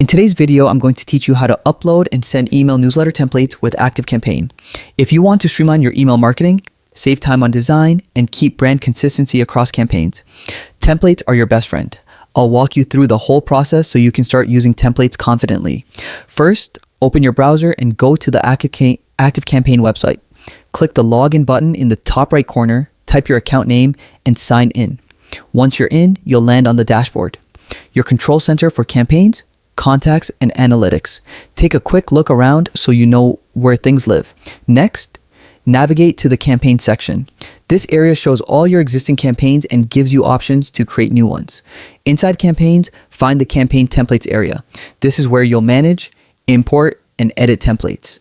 In today's video, I'm going to teach you how to upload and send email newsletter templates with Activecampaign. If you want to streamline your email marketing, save time on design, and keep brand consistency across campaigns, templates are your best friend. I'll walk you through the whole process so you can start using templates confidently. First, open your browser and go to the Activecampaign website. Click the login button in the top right corner, type your account name, and sign in. Once you're in, you'll land on the dashboard, your control center for campaigns, contacts, and analytics. Take a quick look around so you know where things live. Next, navigate to the campaign section. This area shows all your existing campaigns and gives you options to create new ones. Inside campaigns, find the campaign templates area. This is where you'll manage, import, and edit templates.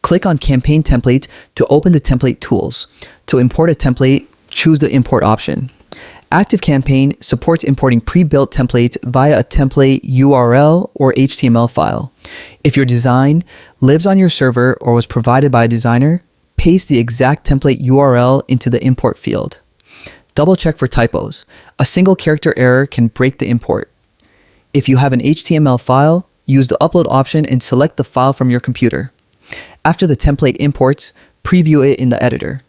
Click on campaign templates to open the template tools. To import a template, choose the import option. Activecampaign supports importing pre-built templates via a template URL or HTML file. If your design lives on your server or was provided by a designer, paste the exact template URL into the import field. Double check for typos. A single character error can break the import. If you have an HTML file, use the upload option and select the file from your computer. After the template imports, preview it in the editor.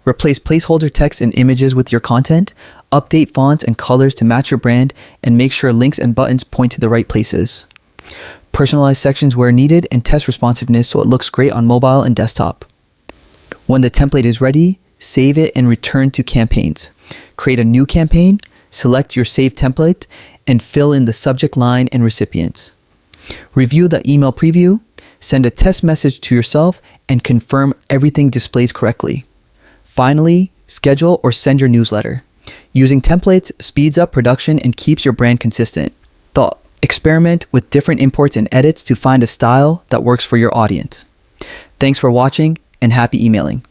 Replace placeholder text and images with your content, update fonts and colors to match your brand, and make sure links and buttons point to the right places. Personalize sections where needed and test responsiveness so it looks great on mobile and desktop. When the template is ready, save it and return to campaigns. Create a new campaign, select your saved template, and fill in the subject line and recipients. Review the email preview, send a test message to yourself, and confirm everything displays correctly. Finally, schedule or send your newsletter. Using templates speeds up production and keeps your brand consistent. But experiment with different imports and edits to find a style that works for your audience. Thanks for watching and happy emailing.